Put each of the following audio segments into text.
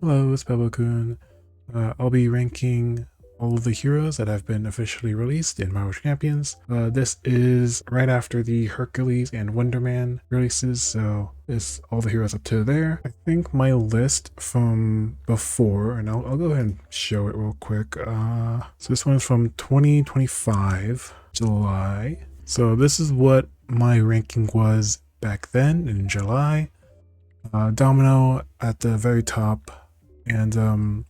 Hello, it's Pebble-kun. I'll be ranking all of the heroes that have been officially released in Marvel Champions. This is right after the Hercules and Wonder Man releases, so it's all the heroes up to there. I think my list from before, and I'll go ahead and show it real quick. So this one's from 2025, July. So this is what my ranking was back then in July. Domino at the very top. And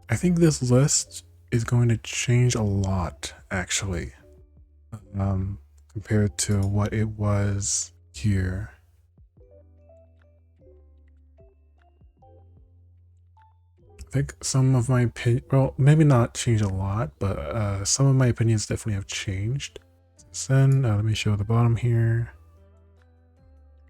I think this list is going to change a lot, actually, compared to what it was here. I think some of my opinion, well, maybe not change a lot, but some of my opinions definitely have changed. Since then, let me show the bottom here.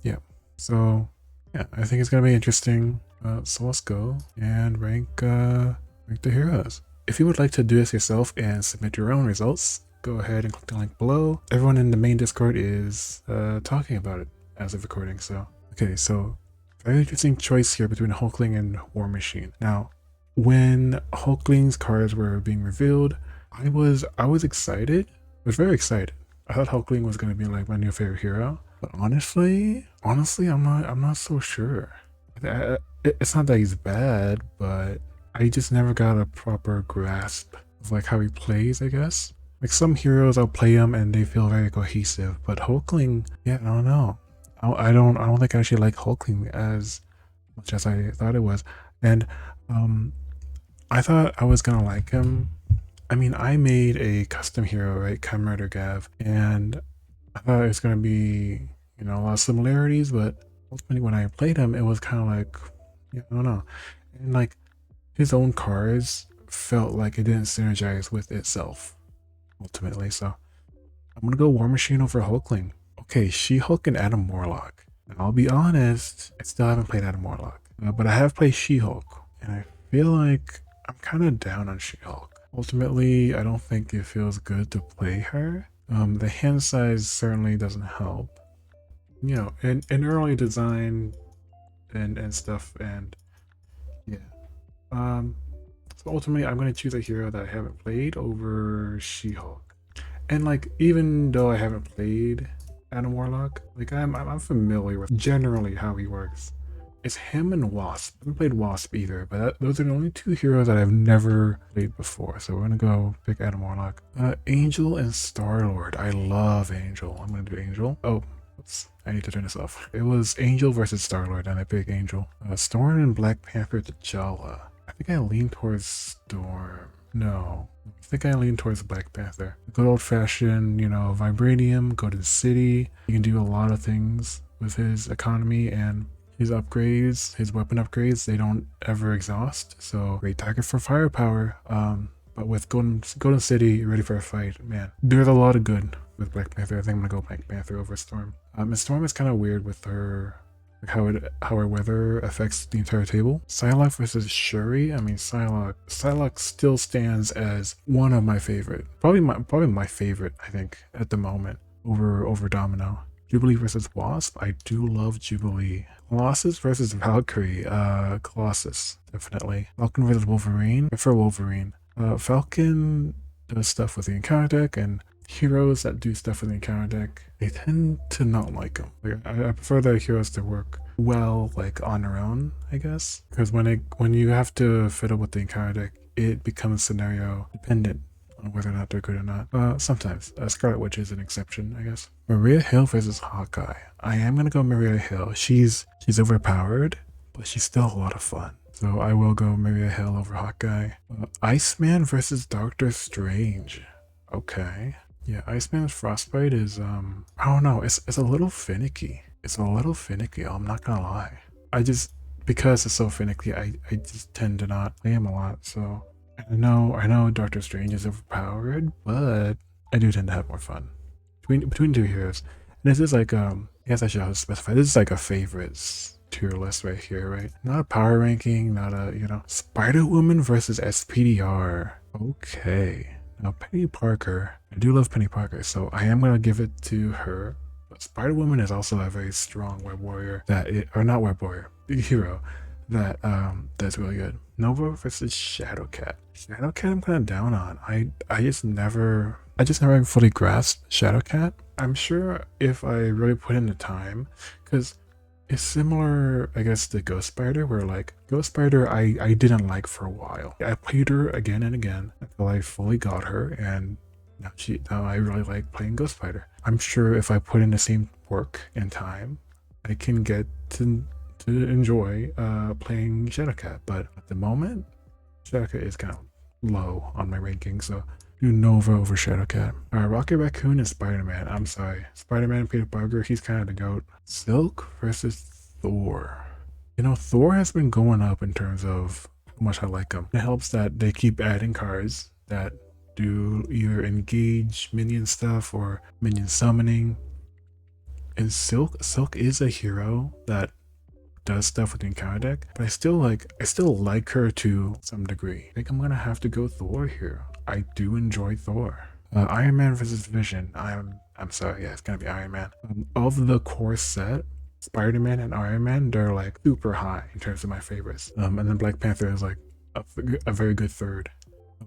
Yeah, so yeah, I think it's gonna be interesting. So let's go and rank the heroes. If you would like to do this yourself and submit your own results, go ahead and click the link below. Everyone in the main Discord is talking about it as of recording. So okay, so very interesting choice here between Hulkling and War Machine. Now, when Hulkling's cards were being revealed, I was excited. I was very excited. I thought Hulkling was gonna be like my new favorite hero. But honestly, I'm not so sure. It's not that he's bad, but I just never got a proper grasp of like how he plays, I guess. Like some heroes, I'll play them and they feel very cohesive, but Hulkling, yeah, I don't know. I don't think I actually like Hulkling as much as I thought it was, and I thought I was gonna like him. I mean, I made a custom hero, right, Comrade Gav, and I thought it was gonna be, a lot of similarities, but ultimately when I played him, it was kind of like, yeah, I don't know, and like his own cards felt like it didn't synergize with itself ultimately. So I'm gonna go War Machine over Hulkling. Okay, She-Hulk and Adam Warlock. And I'll be honest, I still haven't played Adam Warlock, but I have played She-Hulk, and I feel like I'm kind of down on She-Hulk. Ultimately, I don't think it feels good to play her. The hand size certainly doesn't help. In early design and stuff, and yeah. So ultimately, I'm gonna choose a hero that I haven't played over She-Hulk. And like, even though I haven't played Adam Warlock, like I'm familiar with generally how he works. It's him and Wasp. I haven't played Wasp either, but those are the only two heroes that I've never played before. So we're gonna go pick Adam Warlock. Angel and Star-Lord. I love Angel. I'm gonna do Angel. Oh, oops. I need to turn this off. It was Angel versus Star-Lord, and I picked Angel. Storm and Black Panther T'Challa. I think I lean towards Storm. No, I think I lean towards Black Panther. Good old fashioned, vibranium, go to the city. You can do a lot of things with his economy and his upgrades, his weapon upgrades. They don't ever exhaust. So great target for firepower. But with Golden City ready for a fight, man, there's a lot of good with Black Panther. I think I'm gonna go Black Panther over Storm. And Storm is kind of weird with her, like how her weather affects the entire table. Psylocke versus Shuri. I mean, Psylocke still stands as one of my favorite, probably my favorite. I think at the moment over Domino. Jubilee versus Wasp. I do love Jubilee. Colossus versus Valkyrie. Colossus definitely. Falcon versus Wolverine. I prefer Wolverine. Falcon does stuff with the encounter deck, and heroes that do stuff with the encounter deck, they tend to not like them. Like, I prefer the heroes to work well, like on their own, I guess, because when you have to fiddle with the encounter deck, it becomes scenario dependent on whether or not they're good or not. Sometimes Scarlet Witch is an exception, I guess. Maria Hill versus Hawkeye. I am gonna go Maria Hill. She's overpowered, but she's still a lot of fun. So I will go Maria Hill over Hawkeye. Iceman versus Doctor Strange. Okay. Yeah, Iceman's Frostbite is, I don't know, it's a little finicky. It's a little finicky, I'm not gonna lie. Because it's so finicky, I just tend to not play him a lot, so. I know Doctor Strange is overpowered, but I do tend to have more fun. Between two heroes. And this is like, I guess I should specify, this is like a favorites tier list right here, right? Not a power ranking, not a, Spider-Woman versus SPDR. Okay. Now, Penny Parker. I do love Penny Parker, so I am going to give it to her. But Spider-Woman is also a very strong web warrior or not web warrior, hero That's really good. Nova versus Shadowcat. Shadowcat I'm kind of down on. I just never fully grasped Shadowcat. I'm sure if I really put in the time, because it's similar, I guess, to Ghost Spider, where like Ghost Spider I didn't like for a while. I played her again and again until I fully got her, and now I really like playing Ghost Spider. I'm sure if I put in the same work and time, I can get to enjoy playing Shadowcat. But at the moment, Shadowcat is kind of low on my ranking, so do Nova over Shadowcat. Rocket Raccoon and Spider-Man. I'm sorry. Spider-Man, Peter Parker, he's kind of the GOAT. Silk versus Thor. You know, Thor has been going up in terms of how much I like him. It helps that they keep adding cards that do either engage minion stuff or minion summoning. And Silk is a hero that does stuff with the encounter deck, but I still like her to some degree. I think I'm gonna have to go Thor here. I do enjoy Thor. Iron Man versus Vision. I'm sorry, yeah, it's gonna be Iron Man. Of the core set, Spider-Man and Iron Man, they're like super high in terms of my favorites. And then Black Panther is like a very good third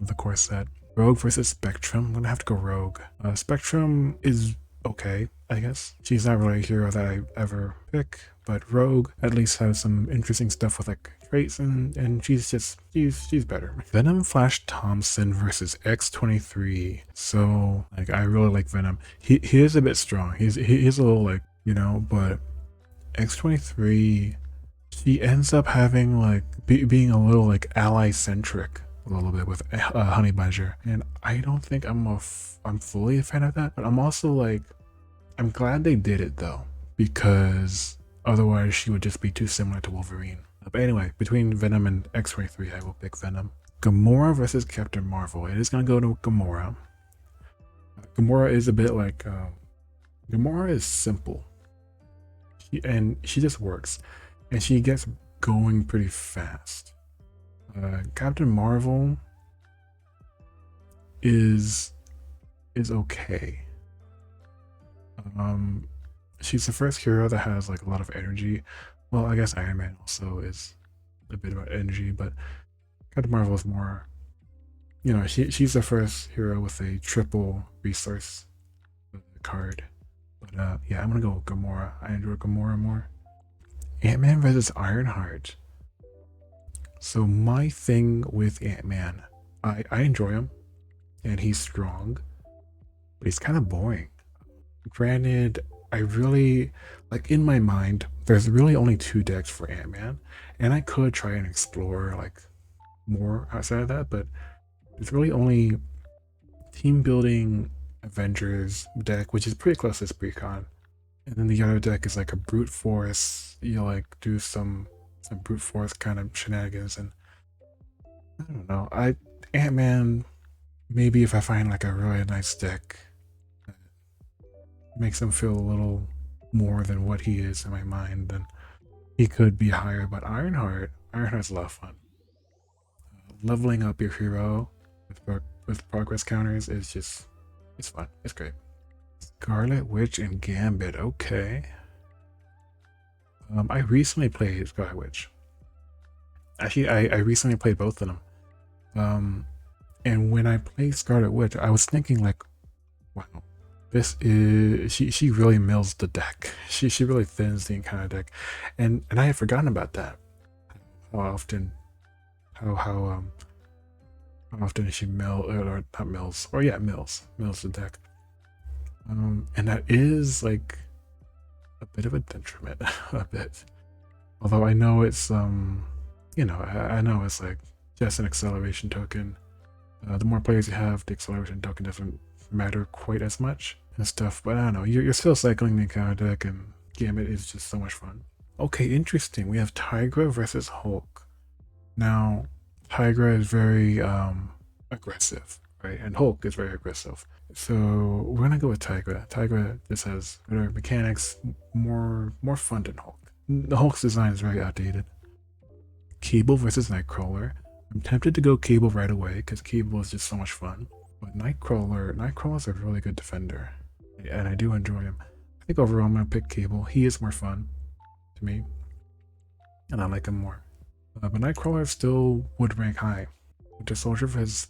of the core set. Rogue versus Spectrum. I'm gonna have to go Rogue. Spectrum is okay, I guess. She's not really a hero that I ever pick, but Rogue at least has some interesting stuff with like traits, and she's better. Venom Flash Thompson versus X-23. So like I really like Venom. He is a bit strong. He's a little like, you know, but X-23, she ends up having like being a little like ally centric a little bit with Honey Badger, and I don't think I'm fully a fan of that, but I'm also like, I'm glad they did it though, because otherwise she would just be too similar to Wolverine. But anyway, between Venom and X-23, I will pick Venom. Gamora versus Captain Marvel. It is gonna go to Gamora. Gamora is a bit like Gamora is simple, she just works, and she gets going pretty fast. Captain Marvel is okay. She's the first hero that has like a lot of energy. Well, I guess Iron Man also is a bit about energy, but Captain Marvel is more, you know, she's the first hero with a triple resource card. But yeah, I'm gonna go with Gamora. I enjoy Gamora more. Ant-Man versus Ironheart. So my thing with Ant-Man, I enjoy him, and he's strong, but he's kind of boring. Granted, I really, like in my mind, there's really only 2 decks for Ant-Man, and I could try and explore like more outside of that, but there's really only team building Avengers deck, which is pretty close to Precon, and then the other deck is like a brute force. You like do some brute force kind of shenanigans, and I don't know. Ant-Man, maybe if I find like a really nice deck that makes him feel a little more than what he is in my mind, then he could be higher. But Ironheart's a lot of fun. Leveling up your hero with progress counters is just, it's fun. It's great. Scarlet Witch and Gambit. Okay. I recently played Scarlet Witch. Actually, I recently played both of them. And when I played Scarlet Witch, I was thinking like, wow, this is she really mills the deck. She really thins the encounter deck, and I had forgotten about that. How often she mills the deck. And that is like a bit of a detriment, a bit. Although I know it's you know, I know it's like just an acceleration token. The more players you have, the acceleration token doesn't matter quite as much and stuff. But I don't know, you're still cycling the encounter deck, and Gambit is just so much fun. Okay, interesting. We have Tigra versus Hulk. Now, Tigra is very aggressive, right? And Hulk is very aggressive. So we're gonna go with Tigra. Tigra just has better mechanics, more fun than Hulk. The Hulk's design is very outdated. Cable versus Nightcrawler. I'm tempted to go Cable right away because Cable is just so much fun. But Nightcrawler's a really good defender, and I do enjoy him. I think overall I'm gonna pick Cable. He is more fun to me, and I like him more. But Nightcrawler still would rank high. Winter Soldier for his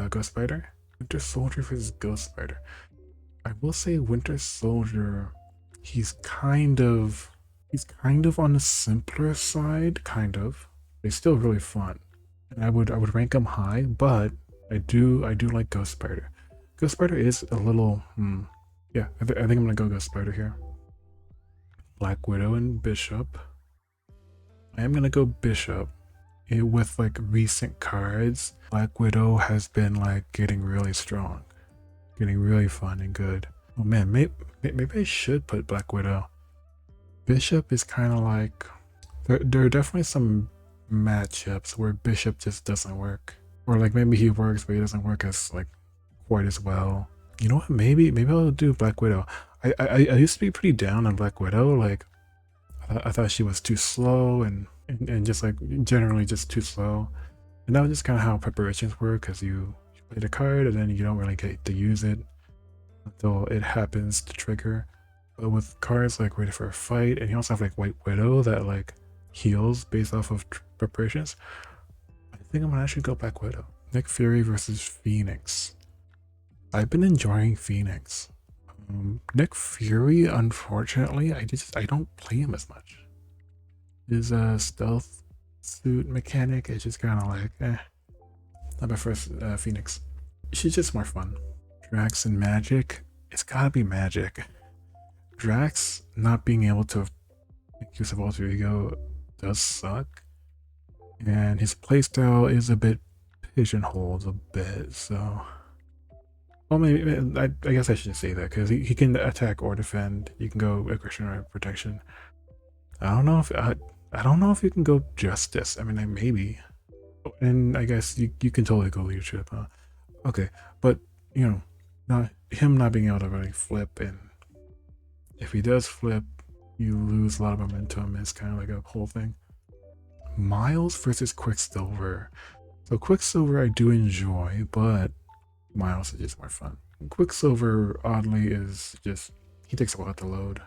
Ghost Spider. Winter Soldier for his Ghost Spider. I will say Winter Soldier, he's kind of on the simpler side, kind of. But he's still really fun. And I would rank him high, but I do like Ghost Spider. Ghost Spider is a little yeah, I think I'm gonna go Ghost Spider here. Black Widow and Bishop. I am gonna go Bishop. With like recent cards, Black Widow has been like getting really strong, getting really fun and good. Oh man, maybe I should put Black Widow. Bishop is kind of like there are definitely some matchups where Bishop just doesn't work, or like maybe he works but he doesn't work as like quite as well. You know what? Maybe I'll do Black Widow. I used to be pretty down on Black Widow. Like I thought she was too slow and just like generally just too slow. And that was just kind of how preparations work, because you play the card and then you don't really get to use it until it happens to trigger. But with cards like Ready for a Fight, and you also have like White Widow that like heals based off of preparations, I think I'm gonna actually go Black Widow. Nick Fury versus Phoenix. I've been enjoying Phoenix. Nick Fury, unfortunately, I don't play him as much. His stealth suit mechanic is just kind of like Not my first Phoenix. She's just more fun. Drax and Magic. It's gotta be Magic. Drax not being able to make use of alter ego does suck, and his playstyle is a bit pigeonholed a bit. So, well, maybe I guess I should say that, because he can attack or defend. You can go aggression or protection. I don't know if you can go justice. I mean, like, maybe, and I guess you can totally go leadership. Huh? Okay, but you know, not being able to really flip, and if he does flip, you lose a lot of momentum. It's kind of like a whole thing. Miles versus Quicksilver. So Quicksilver I do enjoy, but Miles is just more fun. Quicksilver, oddly, is just, he takes a while to load.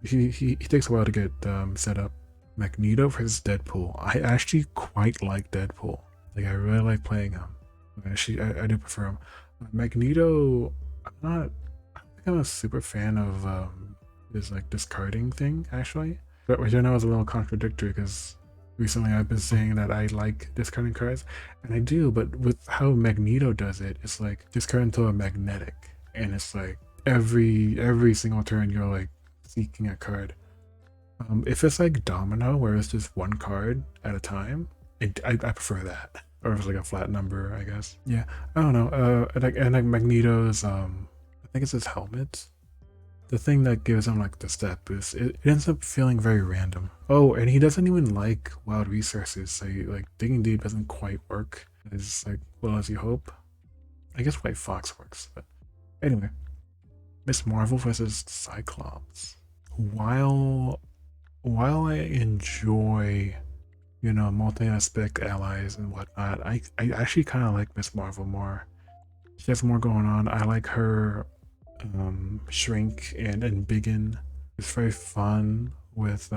He takes a while to get set up. Magneto versus Deadpool. I actually quite like Deadpool. Like, I really like playing him. Actually, I do prefer him. Magneto, I don't think I'm a super fan of his like discarding thing, actually. But which I know is a little contradictory, because recently I've been saying that I like discarding cards, and I do, but with how Magneto does it, it's like discard until a magnetic, and it's like every single turn you're like seeking a card. If it's like Domino, where it's just one card at a time, I prefer that. Or if it's like a flat number, I guess. Yeah, I don't know. And like Magneto's, I think it's his helmet. The thing that gives him like the stat boost, it ends up feeling very random. Oh, and he doesn't even like wild resources, so like digging deep doesn't quite work as like well as you hope. I guess White Fox works, but anyway. Miss Marvel versus Cyclops. While I enjoy, multi-aspect allies and whatnot, I actually kind of like Miss Marvel more. She has more going on. I like her Shrink and Biggin. It's very fun with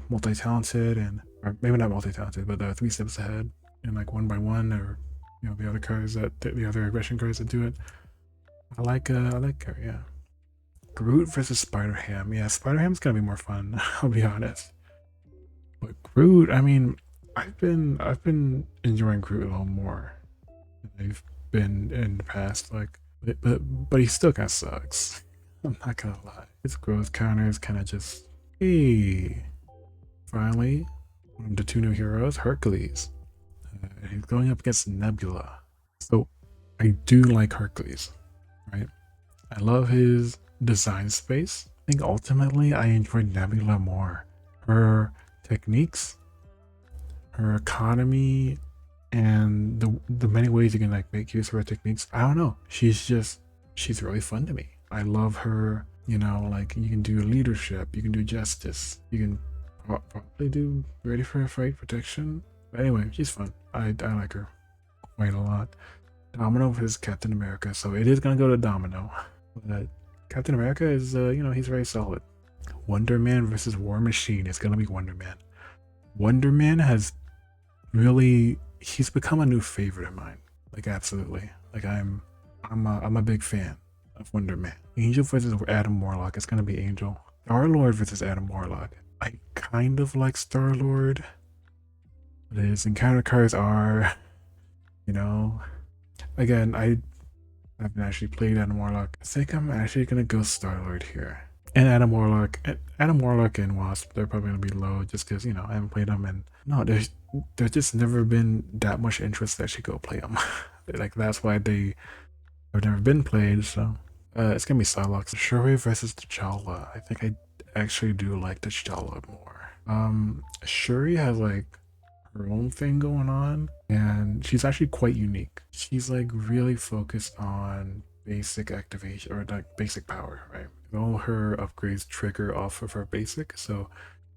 multi-talented, and or maybe not multi-talented, but 3 steps ahead and like 1 by 1, or the other cards the other aggression cards that do it. I like her, yeah. Groot versus Spider-Ham. Yeah, Spider-Ham's gonna be more fun, I'll be honest. But Groot, I mean, I've been enjoying Groot a little more than I've been in the past. Like, but he still kind of sucks. I'm not gonna lie. His growth counter is kind of just, hey. Finally, one of the 2 new heroes, Hercules. He's going up against Nebula. So I do like Hercules, right? I love his design space. I think ultimately I enjoy Nebula more. Her techniques, her economy, and the many ways you can like make use of her techniques. I don't know. She's really fun to me. I love her. Like, you can do leadership, you can do justice, you can probably do Ready for a Fight, protection. But anyway, she's fun. I like her quite a lot. Domino versus Captain America. So it is gonna go to Domino. But Captain America is, he's very solid. Wonder Man versus War Machine is gonna be Wonder Man. Wonder Man has really, he's become a new favorite of mine. Like absolutely. Like I'm a big fan of Wonder Man. Angel versus Adam Warlock. It's gonna be Angel. Star Lord versus Adam Warlock. I kind of like Star Lord, but his encounter cards are, you know, again, I haven't actually played Adam Warlock. I think I'm actually gonna go Star Lord here. And Adam Warlock and Wasp, they're probably gonna be low just because you know I haven't played them, and no, there's just never been that much interest that I should go play them. Like that's why they have never been played. So it's gonna be Psylocke. Shuri versus T'Challa. I think I actually do like T'Challa more. Shuri has like her own thing going on, and she's actually quite unique. She's like really focused on basic activation or like basic power, right? All her upgrades trigger off of her basic, so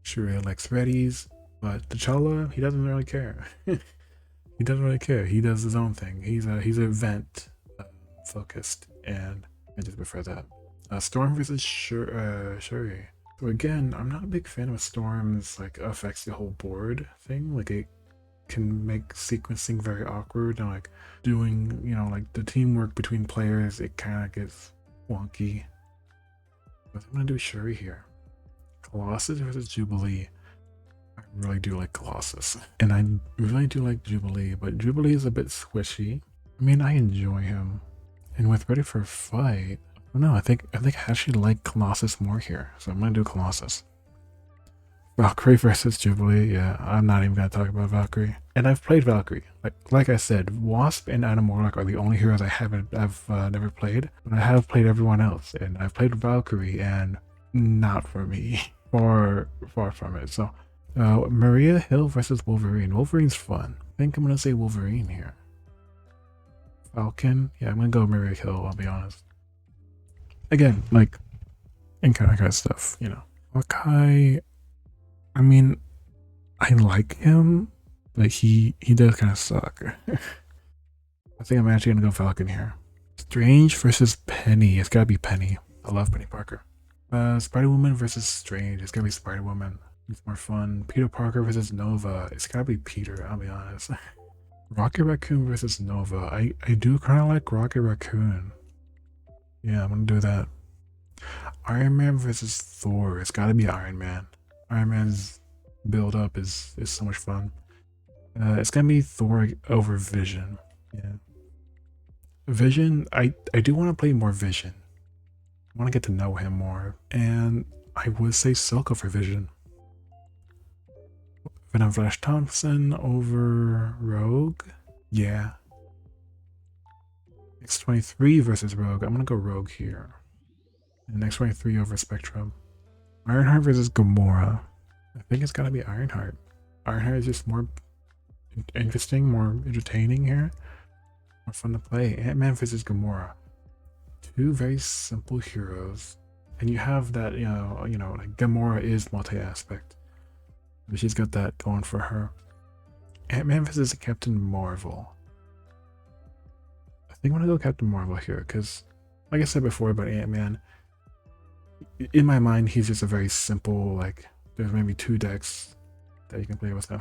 she really likes readies. But T'Challa, he doesn't really care. He doesn't really care. He does his own thing. He's a event focused, and I just prefer that. Storm versus Shuri. So again, I'm not a big fan of Storm's like affects the whole board thing. Like it can make sequencing very awkward and like doing, you know, like the teamwork between players, it kind of gets wonky. But I'm gonna do Shuri here. Colossus versus Jubilee. I really do like Colossus, and I really do like Jubilee, but Jubilee is a bit squishy. I mean, I enjoy him, and with Ready for a Fight, I don't know. I think I actually like Colossus more here, so I'm gonna do Colossus. Valkyrie versus Jubilee. Yeah, I'm not even gonna talk about Valkyrie. And I've played Valkyrie. Like I said, Wasp and Adam Warlock are the only heroes I've never played, but I have played everyone else, and I've played Valkyrie, and not for me. Far from it. So, Maria Hill versus Wolverine. Wolverine's fun. I think I'm gonna say Wolverine here. Falcon. Yeah, I'm gonna go Maria Hill. I'll be honest. Again, like, in kind of stuff, you know. Hawkeye. I mean, I like him, but he does kind of suck. I think I'm actually gonna go Falcon here. Strange versus Penny. It's gotta be Penny. I love Penny Parker. Spider-Woman versus Strange. It's gotta be Spider-Woman. It's more fun. Peter Parker versus Nova. It's gotta be Peter, I'll be honest. Rocket Raccoon versus Nova. I do kind of like Rocket Raccoon. Yeah, I'm gonna do that. Iron Man versus Thor. It's gotta be Iron Man. Iron Man's build up is so much fun. It's gonna be Thor over Vision. Yeah. Vision, I do want to play more Vision. I want to get to know him more. And I would say Silk over Vision. Venom Flash Thompson over Rogue. Yeah. X-23 versus Rogue. I'm gonna go Rogue here. And X-23 over Spectrum. Ironheart versus Gamora. I think it's gotta be Ironheart. Ironheart is just more interesting, more entertaining here. More fun to play. Ant-Man versus Gamora. Two very simple heroes. And you have that, you know, like Gamora is multi-aspect. But she's got that going for her. Ant-Man versus Captain Marvel. I think I'm gonna go Captain Marvel here, because like I said before about Ant-Man, in my mind he's just a very simple, like there's maybe two decks that you can play with him.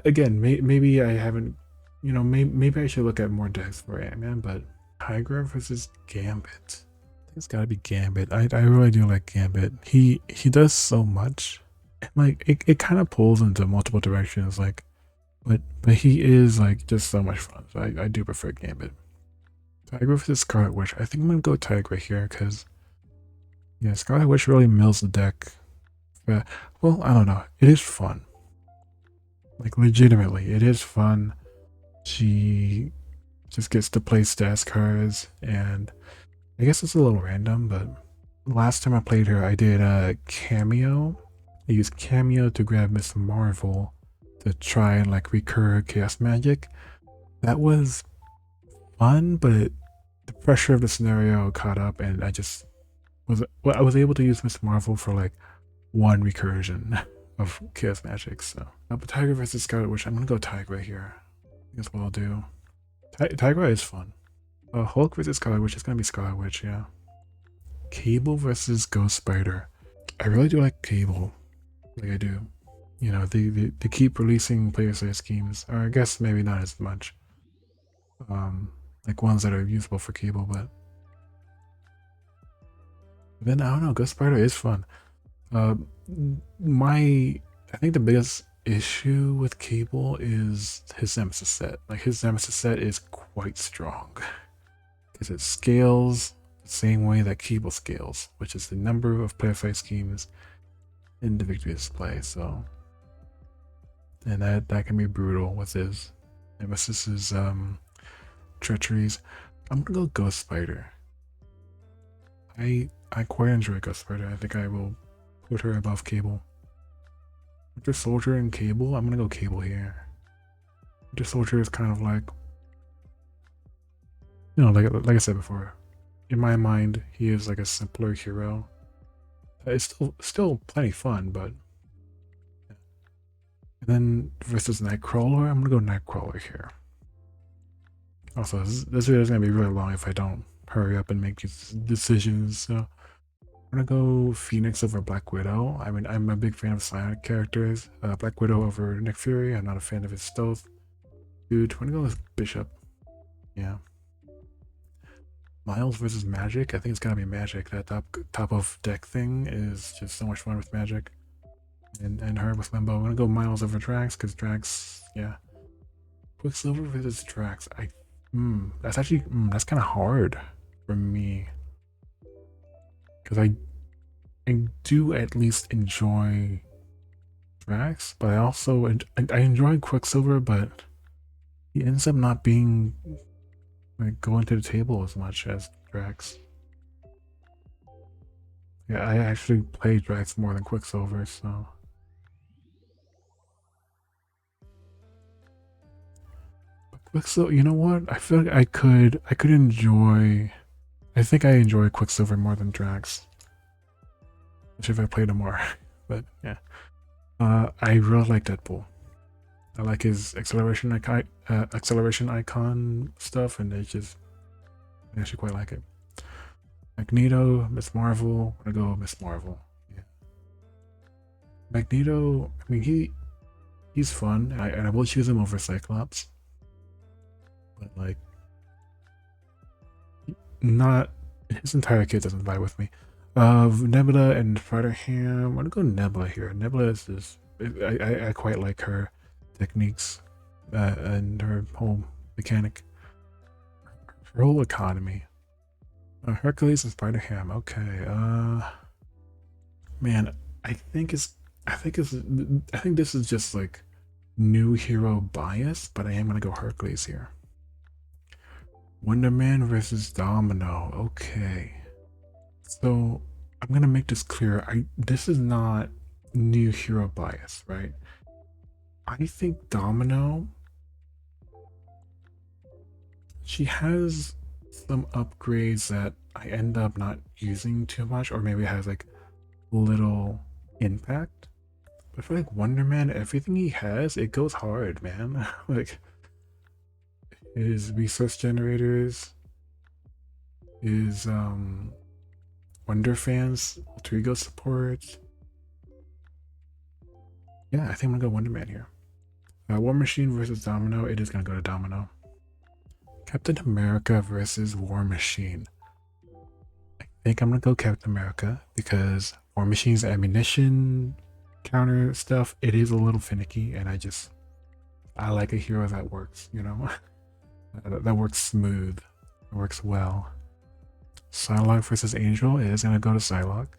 Again, maybe I haven't, you know, maybe I should look at more decks for Ant-Man, but Tigra versus Gambit. I think it's gotta be Gambit. I really do like Gambit. He does so much. And like it kind of pulls into multiple directions, like but he is like just so much fun. So I do prefer Gambit. Tigra versus Scarlet Witch. I think I'm gonna go Tigra here because yeah, Scarlet Witch really mills the deck. But, well, I don't know. It is fun. Like legitimately, it is fun. She just gets to play stats cards, and I guess it's a little random, but last time I played her, I did a cameo. I used cameo to grab Miss Marvel to try and like recur chaos magic. That was fun, but the pressure of the scenario caught up, and I was able to use Miss Marvel for like one recursion of chaos magic. So, but Tigra versus Scarlet Witch. I'm gonna go Tigra here. That's what I'll do. Tigra is fun. Hulk versus Scarlet Witch is gonna be Scarlet Witch. Yeah. Cable versus Ghost Spider. I really do like Cable. Like I do. You know, they keep releasing player side schemes, or I guess maybe not as much. Like ones that are usable for cable, but then I don't know. Ghost Spider is fun. Uh, my I think the biggest issue with Cable is his Nemesis set. Like his Nemesis set is quite strong because it scales the same way that Cable scales, which is the number of player fight schemes in the victory display. So, and that can be brutal with his Nemesis's treacheries. I'm gonna go Ghost Spider. I quite enjoy Ghost Spider. I think I will put her above Cable. Winter Soldier and Cable, I'm gonna go Cable here. Winter Soldier is kind of like, you know, like I said before, in my mind, he is like a simpler hero. It's still plenty fun, but. And then versus Nightcrawler, I'm gonna go Nightcrawler here. Also, this video is gonna be really long if I don't hurry up and make these decisions. So I'm gonna go Phoenix over Black Widow. I mean, I'm a big fan of Psionic characters. Black Widow over Nick Fury. I'm not a fan of his stealth. Dude, I'm gonna go with Bishop. Yeah. Miles versus Magic. I think it's gotta be Magic. That top of deck thing is just so much fun with Magic. And her with Limbo. I'm gonna go Miles over Drax because Drax, yeah. Quicksilver versus Drax. That's actually that's kind of hard for me because I do at least enjoy Drax, but I also I enjoy Quicksilver, but he ends up not being like going to the table as much as Drax. Yeah, I actually play Drax more than Quicksilver, so. Quicksilver, you know what? I feel like I could enjoy. I think I enjoy Quicksilver more than Drax. Which if I played him more, but yeah. I really like Deadpool. I like his acceleration icon stuff, and I actually quite like it. Magneto, Miss Marvel. I'm gonna go Miss Marvel. Yeah. Magneto. I mean, he's fun, and I will choose him over Cyclops. But like, not his entire kit doesn't vibe with me. Nebula and Spider Ham. I'm gonna go Nebula here. Nebula is just I quite like her techniques and her whole mechanic, her whole economy. Hercules and Spider Ham. Okay. Man, I think this is just like new hero bias, but I am gonna go Hercules here. Wonder Man versus Domino. Okay. So I'm gonna make this clear. This is not new hero bias, right? I think Domino, she has some upgrades that I end up not using too much, or maybe it has like little impact. But I feel like Wonder Man, everything he has, it goes hard, man. Like his resource generators, his Wonder Fans, alter ego support. Yeah, I think I'm gonna go Wonder Man here. War Machine versus Domino. It is gonna go to Domino. Captain America versus War Machine. I think I'm gonna go Captain America because War Machine's ammunition counter stuff, it is a little finicky, and I like a hero that works, you know, that works smooth, it works well. Psylocke versus Angel is gonna go to Psylocke.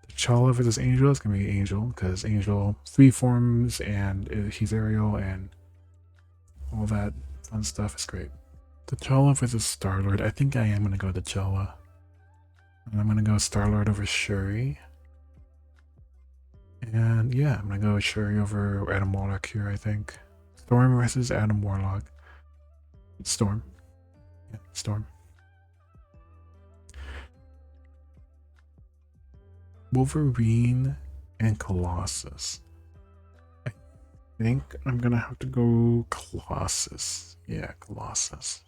T'Challa versus Angel is gonna be Angel because Angel 3 forms and he's aerial and all that fun stuff is great. T'Challa versus Star-Lord. I think I am gonna go T'Challa. And I'm gonna go Star-Lord over Shuri. And yeah, I'm gonna go Shuri over Adam Warlock here, I think. Storm versus Adam Warlock. Storm. Yeah, Storm. Wolverine and Colossus. I think I'm gonna have to go Colossus. Yeah, Colossus.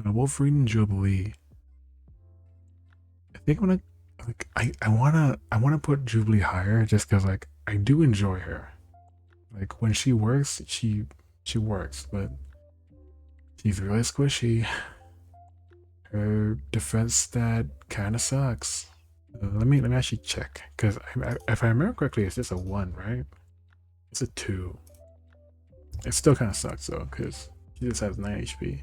Wolverine and Jubilee. I think I'm gonna like I wanna put Jubilee higher just because like I do enjoy her. Like when she works, she works, but she's really squishy. Her defense stat kind of sucks. Let me actually check, because if I remember correctly, it's just a 1, right? It's a 2. It still kind of sucks though, because she just has 9 HP.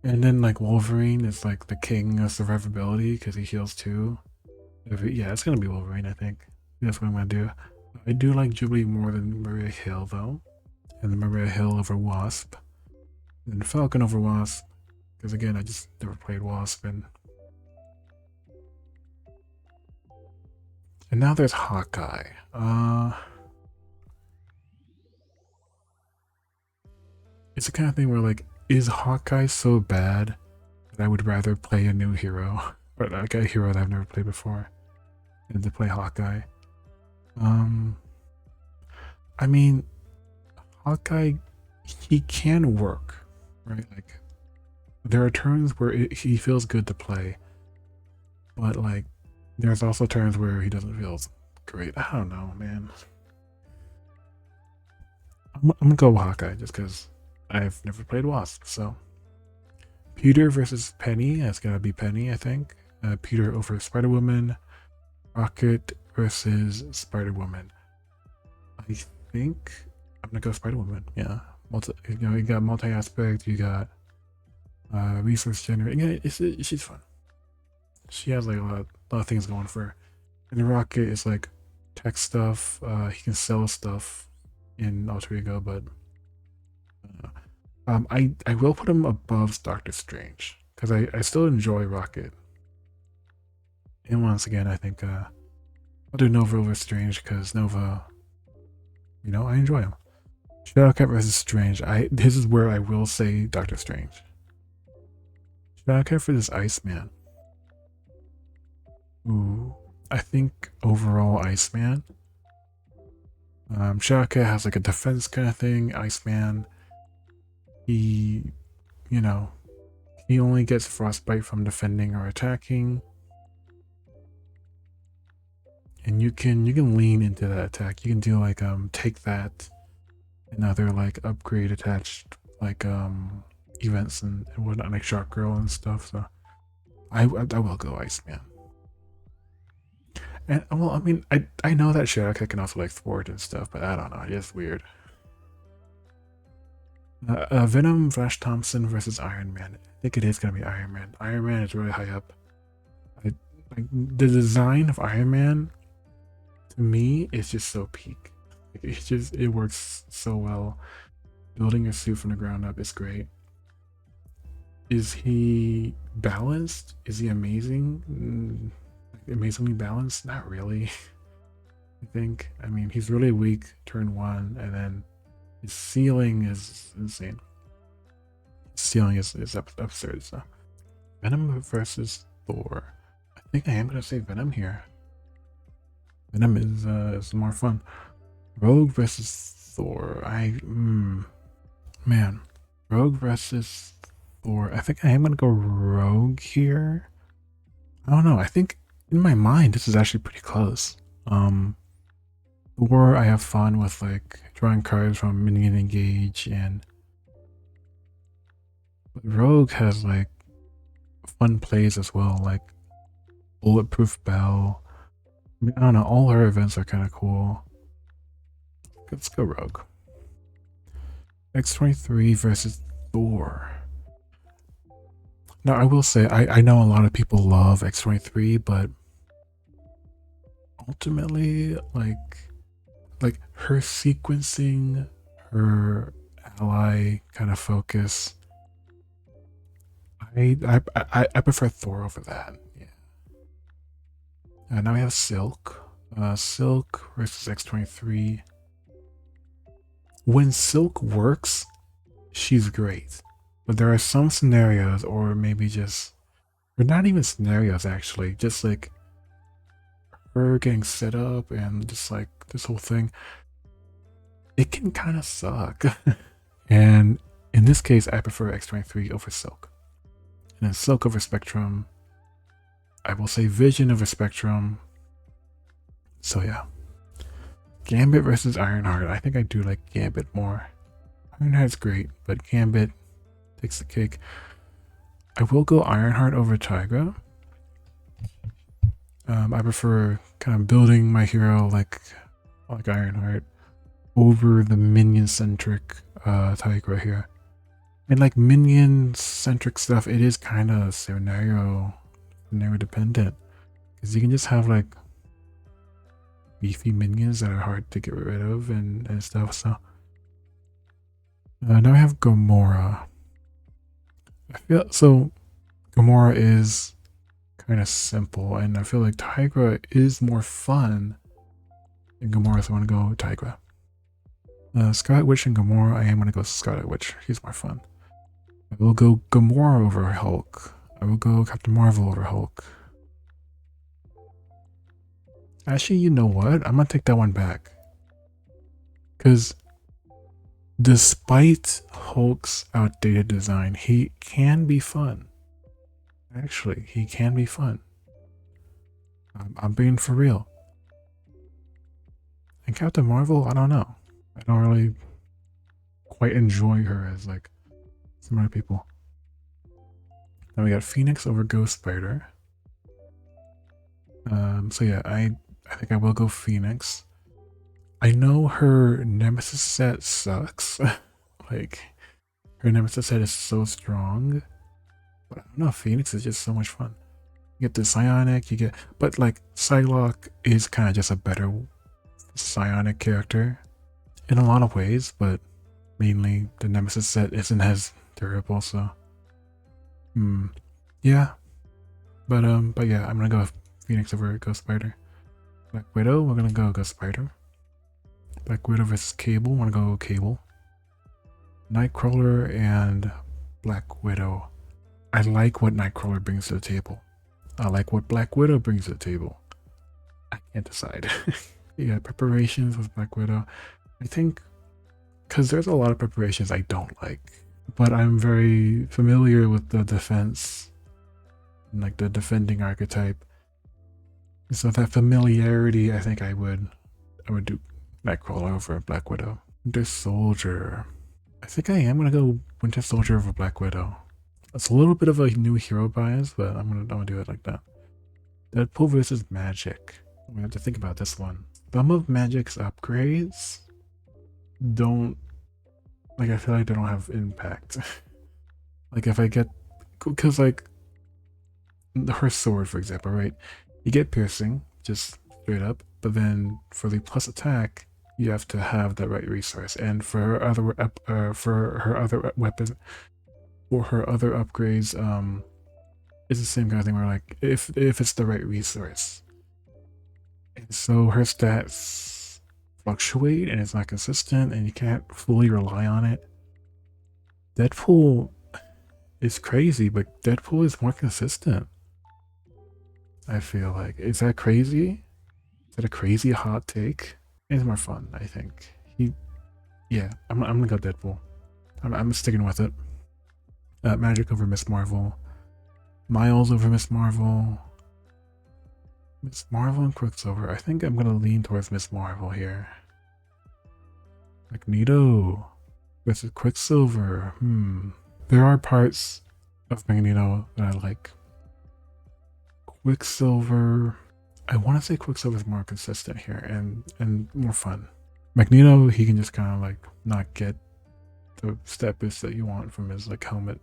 And then like Wolverine is like the king of survivability because he heals too. Yeah, it's gonna be Wolverine, I think. That's what I'm gonna do. I do like Jubilee more than Maria Hill though. And Maria Hill over Wasp. And Falcon over Wasp. Because again, I just never played Wasp, and now there's Hawkeye. It's the kind of thing where like, is Hawkeye so bad that I would rather play a new hero, or like a hero that I've never played before, than to play Hawkeye? I mean, Hawkeye, he can work, right? Like, there are turns where he feels good to play, but like, there's also turns where he doesn't feel great. I don't know, man. I'm gonna go with Hawkeye just because I've never played Wasp. So Peter versus Penny. That's gotta be Penny, I think. Peter over Spider-Woman. Rocket versus Spider-Woman. I think I'm gonna go Spider-Woman. Yeah, you got multi-aspect. You got resource generating. Yeah, she's fun. She has like a lot of things going for her. And the Rocket is like tech stuff. He can sell stuff in Alter Ego, but I will put him above Doctor Strange because I still enjoy Rocket. And once again, I think I'll do Nova over Strange because Nova, I enjoy him. Shadowcat versus Strange. This is where I will say Doctor Strange. Shadowcat versus Iceman. Ooh, I think overall Iceman. Shadowcat has like a defense kind of thing. Iceman, he only gets frostbite from defending or attacking. And you can lean into that attack. You can do like take that and other like upgrade attached like events and whatnot, like Shark Girl and stuff. So I will go Iceman. And well, I mean, I know that Shadowcat can also like thwart and stuff, but I don't know, it's just weird. Venom Flash Thompson versus Iron Man. I think it is gonna be Iron Man. Iron Man is really high up. Like the design of Iron Man to me is just so peak. It works so well. Building a suit from the ground up is great. Is he balanced? Is he amazing? Amazingly balanced? Not really. I think. I mean, he's really weak turn 1, and then his ceiling is insane. His ceiling is absurd. So Venom versus Thor. I think I am gonna say Venom here. Venom is more fun. Rogue versus Thor. Man, Rogue versus Thor. I think I am gonna go Rogue here. I don't know. I think in my mind this is actually pretty close. Thor, I have fun with like drawing cards from Minion Engage, and Rogue has like fun plays as well, like Bulletproof Bell. I mean, I don't know, all her events are kind of cool. Let's go Rogue. X-23 versus Thor. Now I will say I know a lot of people love X-23, but ultimately like her sequencing, her ally kind of focus, I prefer Thor over that. Yeah. Now we have Silk. Silk versus X-23. When Silk works, she's great. But there are some scenarios, or maybe just, or not even scenarios actually, just like her getting set up and just like this whole thing, it can kind of suck. And in this case, I prefer X-23 over Silk. And then Silk over Spectrum. I will say Vision over Spectrum. So yeah. Gambit versus Ironheart. I think I do like Gambit more. Ironheart's great, but Gambit takes the cake. I will go Ironheart over Tigra. I prefer kind of building my hero like Ironheart over the minion-centric Tigra here. And like minion-centric stuff, it is kind of scenario dependent. Because you can just have like beefy minions that are hard to get rid of and stuff. So now I have Gamora. I feel so Gamora is kind of simple, and I feel like Tigra is more fun than Gamora, so I want to go Tigra. Scarlet Witch and Gamora, I am going to go Scarlet Witch. She's more fun. I will go Gamora over Hulk. I will go Captain Marvel over Hulk. Actually, you know what? I'm going to take that one back. Because despite Hulk's outdated design, he can be fun. Actually, he can be fun. I'm being for real. And Captain Marvel, I don't know. I don't really quite enjoy her as like some other people. Then we got Phoenix over Ghost Spider. So yeah, I think I will go Phoenix. I know her Nemesis set sucks. Like, her Nemesis set is so strong. But I don't know, Phoenix is just so much fun. You get the Psionic, but like, Psylocke is kind of just a better Psionic character in a lot of ways, but mainly the Nemesis set isn't as durable, so. Yeah. But yeah, I'm gonna go Phoenix over Ghost Spider. Black Widow, we're gonna go Ghost Spider. Black Widow versus Cable, wanna go Cable. Nightcrawler and Black Widow. I like what Nightcrawler brings to the table. I like what Black Widow brings to the table. I can't decide. Yeah, preparations with Black Widow. I think, because there's a lot of preparations I don't like, but I'm very familiar with the defense, like the defending archetype. So that familiarity, I think I would do Nightcrawler over Black Widow. Winter Soldier. I think I am gonna go Winter Soldier over Black Widow. It's a little bit of a new hero bias, but I'm gonna do it like that. Deadpool versus Magic. I'm gonna have to think about this one. Some of Magic's upgrades don't, like, I feel like they don't have impact. Like if I get, because like her sword, for example, right? You get piercing, just straight up, but then for the plus attack, you have to have the right resource. And for her other weapon, or her other upgrades, it's the same kind of thing where like if it's the right resource. And so her stats fluctuate and it's not consistent and you can't fully rely on it. Deadpool is crazy, but Deadpool is more consistent. I feel like. Is that crazy? Is that a crazy hot take? It's more fun, I think. Yeah, I'm gonna go Deadpool. I'm sticking with it. Magic over Miss Marvel. Miles over Miss Marvel. Miss Marvel and Quicksilver. I think I'm gonna lean towards Miss Marvel here. Magneto versus Quicksilver. There are parts of Magneto that I like. Quicksilver. I want to say Quicksilver is more consistent here and more fun. Magneto, he can just kind of like not get the stat boost that you want from his like helmet.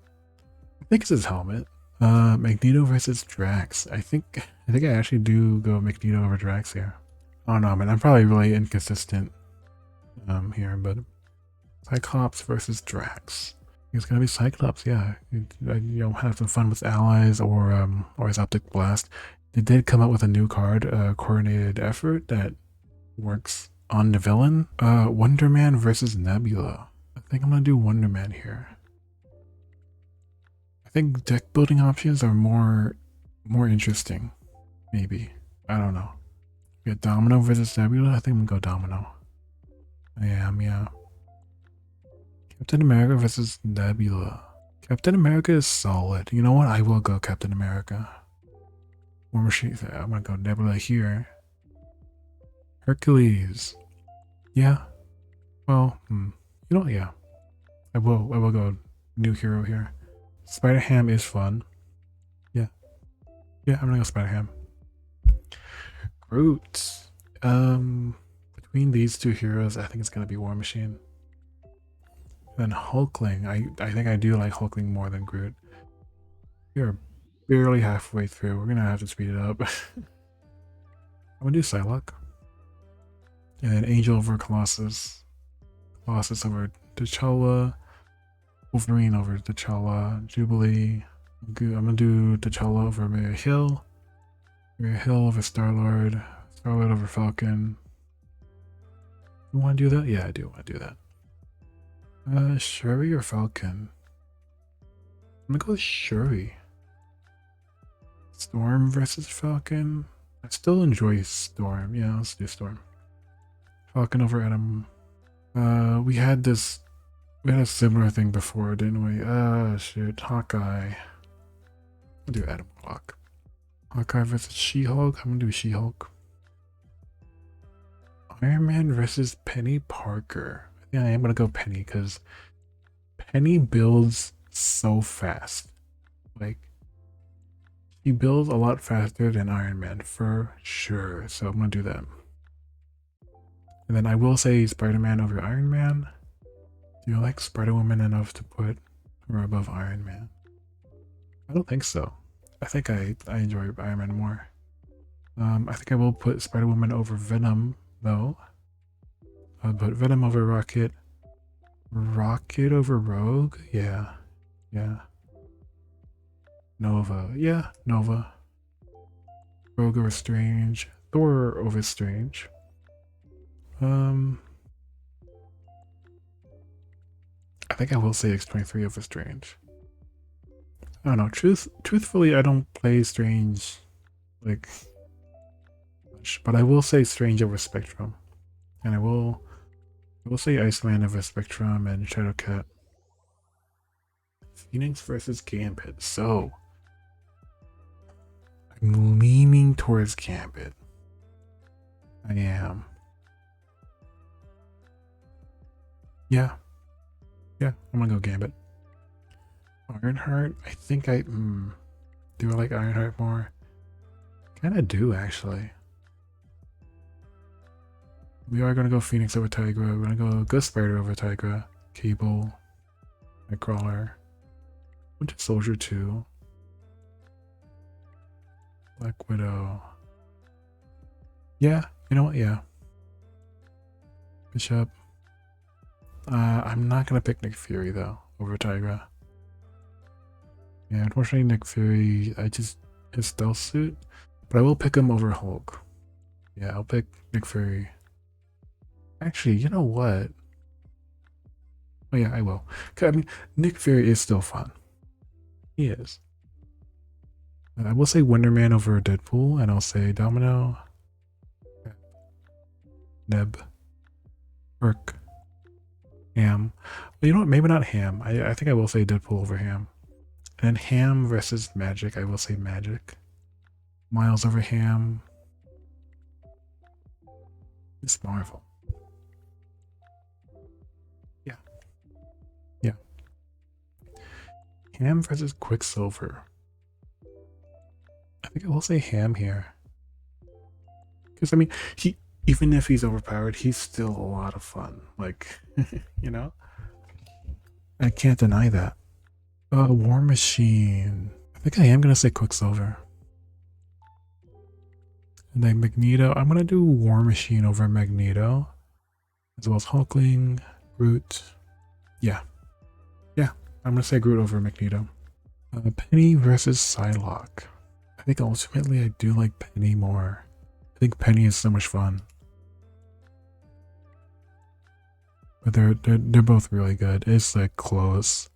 I think it's his helmet. Magneto versus Drax. I think I actually do go Magneto over Drax here. I don't know, man. I'm probably really inconsistent here, but Cyclops versus Drax. It's gonna be Cyclops, yeah. You know, have some fun with allies or his Optic Blast. They did come out with a new card, Coordinated Effort, that works on the villain. Wonder Man versus Nebula. I think I'm gonna do Wonder Man here. I think deck building options are more interesting, maybe. I don't know. We got Domino versus Nebula. I think I'm gonna go Domino. I am, yeah. Captain America versus Nebula. Captain America is solid. You know what? I will go Captain America. War Machine. I'm gonna go Nebula here. Hercules. Yeah. Well, you know, yeah. I will go new hero here. Spider Ham is fun. Yeah. Yeah, I'm gonna go Spider Ham. Groot. Between these two heroes, I think it's gonna be War Machine. Then Hulkling. I think I do like Hulkling more than Groot. We are barely halfway through. We're gonna have to speed it up. I'm gonna do Psylocke. And then Angel over Colossus. Colossus over T'Challa. Wolverine over T'Challa. Jubilee. I'm gonna do T'Challa over Maria Hill. Maria Hill over Star-Lord. Star-Lord over Falcon. You wanna do that? Yeah, I do wanna do that. Shuri or Falcon? I'm gonna go with Shuri. Storm versus Falcon. I still enjoy Storm. Yeah, let's do Storm. Falcon over Adam. We had a similar thing before, didn't we? Shoot, Hawkeye. I'll do Adam Warlock. Hawkeye versus She-Hulk. I'm gonna do She-Hulk. Iron Man versus Penny Parker. I think I am gonna go Penny because Penny builds so fast. Like, he builds a lot faster than Iron Man for sure. So I'm gonna do that. And then I will say Spider-Man over Iron Man. Do you like Spider-Woman enough to put her above Iron Man? I don't think so. I think I enjoy Iron Man more. I think I will put Spider-Woman over Venom though. I'll put Venom over Rocket. Rocket over Rogue? Yeah. Yeah. Nova. Yeah, Nova. Rogue over Strange. Thor over Strange. I think I will say X-23 over Strange. I don't know. Truthfully, I don't play Strange like much, but I will say Strange over Spectrum, and I will say Iceman over Spectrum and Shadowcat. Phoenix versus Gambit. So I'm leaning towards Gambit. I am. Yeah. Yeah, I'm gonna go Gambit. Ironheart? I think do I like Ironheart more? Kinda do, actually. We are gonna go Phoenix over Tigra. We're gonna go Ghost Spider over Tigra. Cable. Nightcrawler. Winter Soldier 2. Black Widow. Yeah, you know what? Yeah. Bishop. I'm not gonna pick Nick Fury though over Tigra. Yeah, unfortunately Nick Fury, his stealth suit, but I will pick him over Hulk. Yeah, I'll pick Nick Fury. Actually, you know what? Oh yeah, I will. I mean, Nick Fury is still fun. He is. I will say Wonder Man over Deadpool, and I'll say Domino, Neb, Burke, Ham. Well, you know what? Maybe not Ham. I think I will say Deadpool over Ham. And then Ham versus Magic. I will say Magic. Miles over Ham. It's Marvel. Yeah. Yeah. Ham versus Quicksilver. I think I will say Ham here. Because, I mean, even if he's overpowered, he's still a lot of fun. Like, you know? I can't deny that. War Machine. I think I am going to say Quicksilver. And then Magneto. I'm going to do War Machine over Magneto. As well as Hulkling, Groot. Yeah. Yeah. I'm going to say Groot over Magneto. Penny versus Psylocke. I think ultimately I do like Penny more. I think Penny is so much fun. But they're both really good. It's like close.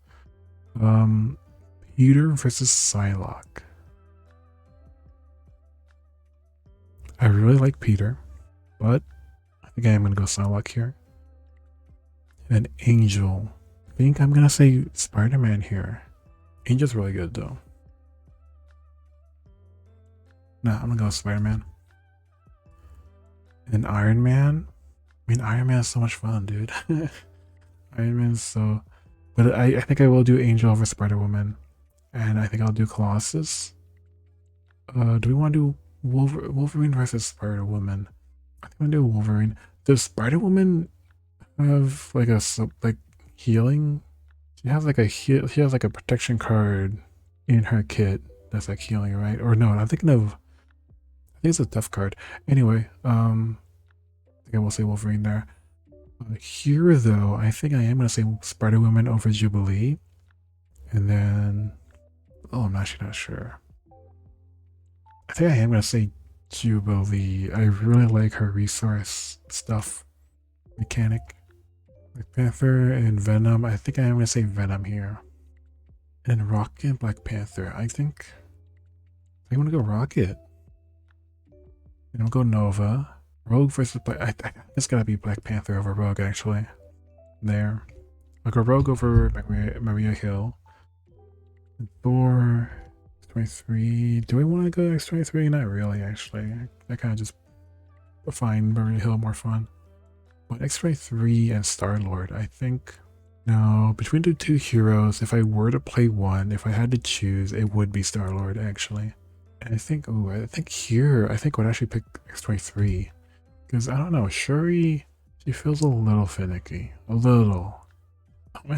Peter versus Psylocke. I really like Peter, but I think I am gonna go Psylocke here. And Angel. I think I'm gonna say Spider-Man here. Angel's really good though. Nah, I'm gonna go with Spider-Man. And Iron Man. I mean, Iron Man is so much fun, dude. Iron Man's so. But I think I will do Angel over Spider-Woman. And I think I'll do Colossus. Do we want to do Wolverine versus Spider-Woman? I think I'm gonna do Wolverine. Does Spider-Woman have like like healing? She has like she has like a protection card in her kit that's like healing, right? Or no, I'm thinking of I think it's a death card. Anyway, I think I will say Wolverine there. Here though, I think I am gonna say Spider-Woman over Jubilee. And then I'm actually not sure. I think I am gonna say Jubilee. I really like her resource stuff mechanic. Black Panther and Venom. I think I am gonna say Venom here. And Rocket, Black Panther. I think I'm gonna go Rocket. And I'll go Nova. Rogue versus Black. I think it's gotta be Black Panther over Rogue actually. There. I'll go Rogue over Maria Hill. And Thor. X-23. Do we want to go X-23? Not really, actually. I kind of just find Maria Hill more fun. But X-23 and Star-Lord, I think. No, between the two heroes, if I were to play one, if I had to choose, it would be Star-Lord, actually. And I think here, I think I would actually pick X-23. Because, I don't know, Shuri, she feels a little finicky. A little.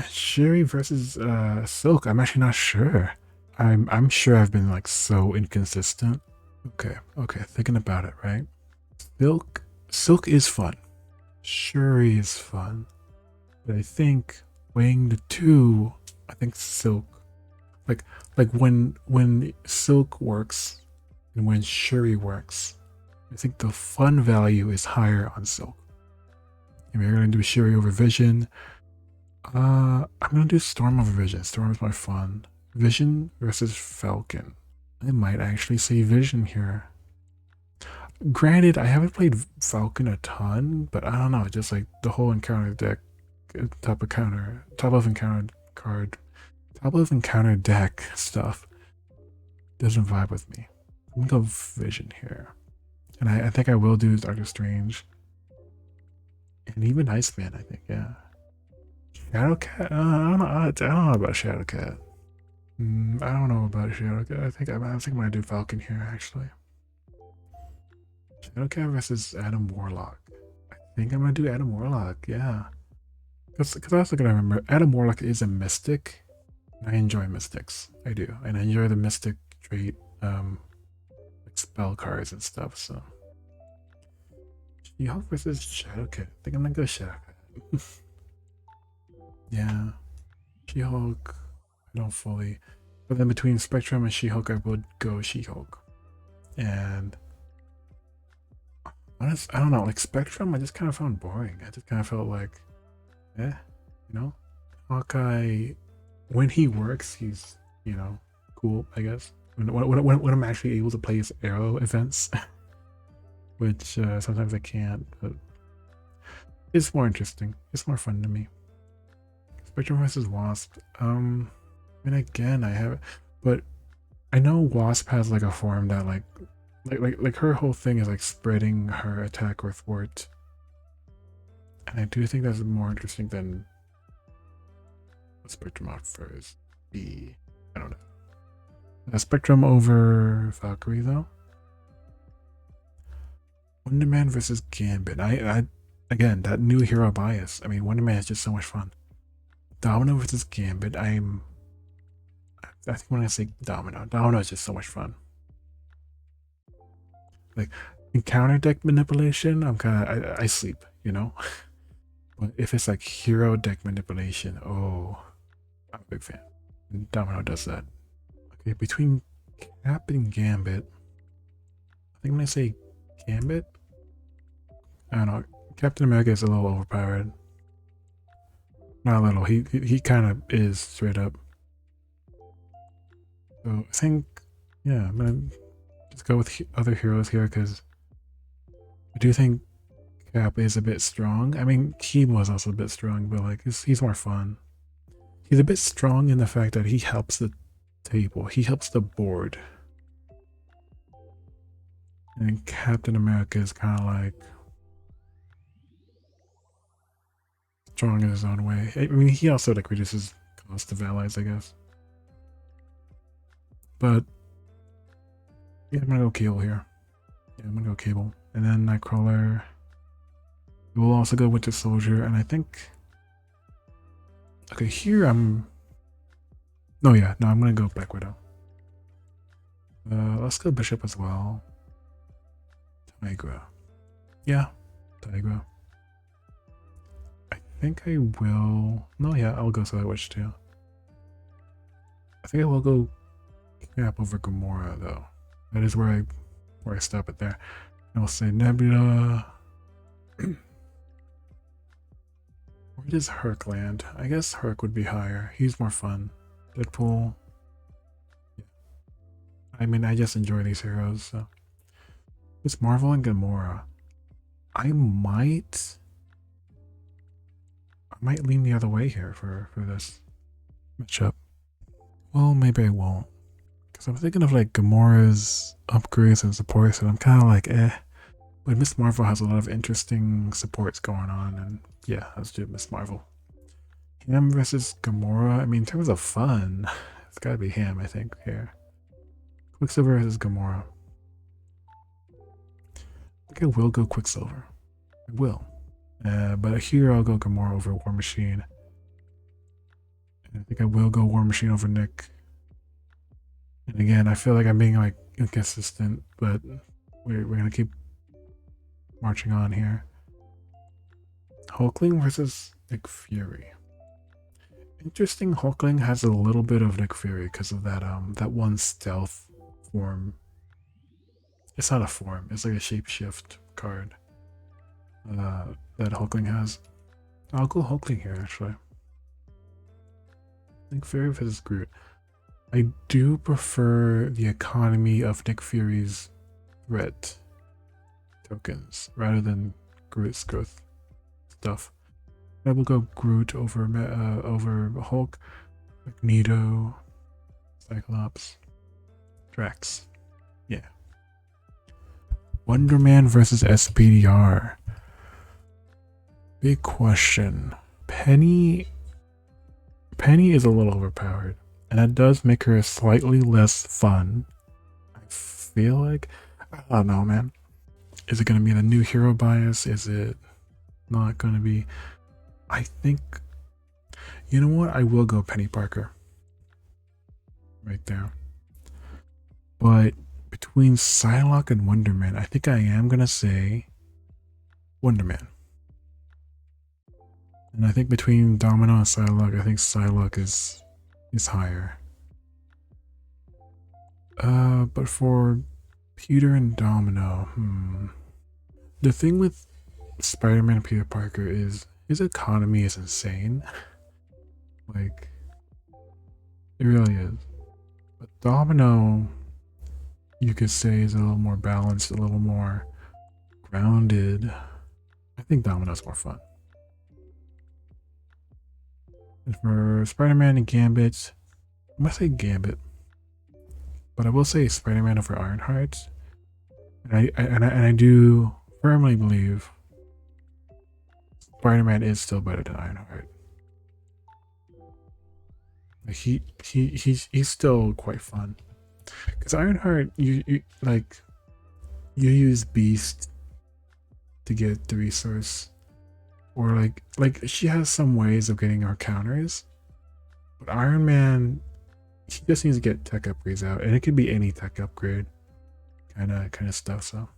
Shuri versus Silk, I'm actually not sure. I'm sure I've been like so inconsistent. Okay, thinking about it, right? Silk is fun. Shuri is fun. But I think weighing the two, I think Silk. Like when Silk works and when Shuri works, I think the fun value is higher on Silk. If you're gonna do Shuri over Vision, I'm gonna do Storm over Vision. Storm is more fun. Vision versus Falcon. I might actually say Vision here. Granted, I haven't played Falcon a ton, but I don't know, just like the whole encounter deck, top of encounter deck stuff doesn't vibe with me. I'm gonna go Vision here. And I think I will do Doctor Strange. And even Iceman, I think, yeah. Shadowcat? I don't know about Shadowcat. I don't know about Shadowcat. I think I'm gonna do Falcon here actually. Shadowcat versus Adam Warlock. I think I'm gonna do Adam Warlock. Yeah, because I also gotta remember Adam Warlock is a mystic. And I enjoy mystics. I do, and I enjoy the mystic trait, like spell cards and stuff. So She-Hulk versus Shadowcat. I think I'm gonna go Shadowcat. Yeah, She-Hulk. I don't fully. But then between Spectrum and She-Hulk, I would go She-Hulk. And honestly, I don't know, like Spectrum, I just kind of found boring. I just kind of felt like, you know? Hawkeye, when he works, he's, cool, I guess. When I'm actually able to play his Arrow events, which sometimes I can't, but it's more interesting. It's more fun to me. Spectrum versus Wasp. I mean, again, I have, but I know Wasp has like a form that like her whole thing is like spreading her attack or thwart, and I do think that's more interesting than Spectrum offers. I don't know. Spectrum over Valkyrie though. Wonder Man versus Gambit. I again, that new hero bias. I mean, Wonder Man is just so much fun. Domino versus Gambit. I think when I say Domino is just so much fun. Like encounter deck manipulation, I sleep, But if it's like hero deck manipulation, I'm a big fan. And Domino does that. Okay, between Cap and Gambit, I think when I say Gambit, I don't know. Captain America is a little overpowered. Not a little. He kind of is straight up. So I think, yeah, I'm gonna just go with other heroes here because I do think Cap is a bit strong. I mean, Kimo is also a bit strong, but like he's more fun. He's a bit strong in the fact that he helps the table. He helps the board. And Captain America is kind of like strong in his own way. I mean, he also like reduces cost of allies, I guess. But yeah, I'm gonna go Cable here. Yeah, I'm gonna go Cable, and then Nightcrawler. We'll also go Winter Soldier, and I think. Okay, here I'm. No, yeah, no, I'm gonna go Black Widow. Let's go Bishop as well. Tigra. Yeah, Tigra. I think I will. No, yeah, I'll go Scarlet Witch too. I think I will go Cap over Gamora though. That is where I stop it there. I'll say Nebula. Where does Herc land? I guess Herc would be higher. He's more fun. Deadpool. Yeah. I mean, I just enjoy these heroes. So it's Marvel and Gamora. I might lean the other way here for this matchup. Well, maybe I won't. Because I'm thinking of like Gamora's upgrades and supports, and I'm kind of like, eh. But Miss Marvel has a lot of interesting supports going on, and yeah, let's do Miss Marvel. Ham versus Gamora. I mean, in terms of fun, it's gotta be Ham, I think, here. Quicksilver versus Gamora. I think I will go Quicksilver. I will. But here I'll go Gamora over War Machine. And I think I will go War Machine over Nick. And again, I feel like I'm being like inconsistent, but we're gonna keep marching on here. Hulkling versus Nick Fury. Interesting. Hulkling has a little bit of Nick Fury because of that one stealth form. It's not a form, it's like a shapeshift card that Hulkling has. I'll go Hulkling here actually. Nick Fury versus Groot. I do prefer the economy of Nick Fury's threat tokens rather than Groot's growth stuff. I will go Groot over Hulk, Magneto, Cyclops, Drax. Yeah. Wonder Man versus SPDR. Big question. Penny is a little overpowered, and that does make her slightly less fun. I feel like, I don't know, man. Is it going to be the new hero bias? Is it not going to be? I think, you know what? I will go Penny Parker. Right there. But between Psylocke and Wonder Man, I think I am going to say Wonder Man. And I think between Domino and Psylocke, I think Psylocke is higher. But for Peter and Domino, the thing with Spider-Man and Peter Parker is his economy is insane. Like, it really is. But Domino, you could say, is a little more balanced, a little more grounded. I think Domino's more fun. And for Spider-Man and Gambit, I must say Gambit, but I will say Spider-Man over Ironheart. And I do firmly believe Spider-Man is still better than Ironheart. Like he's still quite fun. Because Ironheart, you use Beast to get the resource, or like she has some ways of getting her counters, but Iron Man, he just needs to get tech upgrades out, and it could be any tech upgrade kind of stuff. So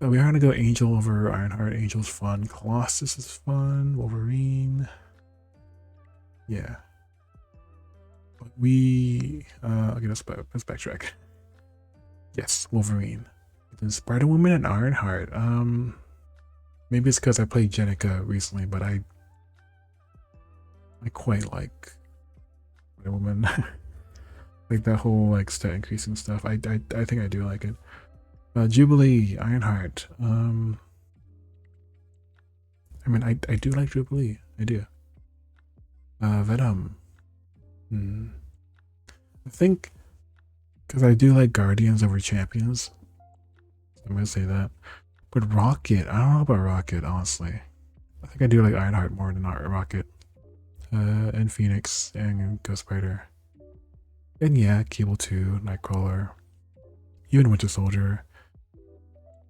we are gonna go Angel over Ironheart. Angel's fun. Colossus is fun. Wolverine, yeah. But we okay, let's backtrack. Yes, Wolverine. Then Spider-Woman and Ironheart. Maybe it's because I played Jenica recently, but I quite like Spider-Woman. Like that whole like stat increasing stuff. I think I do like it. Jubilee, Ironheart. I mean, I do like Jubilee. I do. Venom. I think Because I do like Guardians over Champions. I'm gonna say that. But Rocket, I don't know about Rocket, honestly. I think I do like Ironheart more than Rocket. And Phoenix and Ghost Spider. And yeah, Cable 2, Nightcrawler. Even Winter Soldier.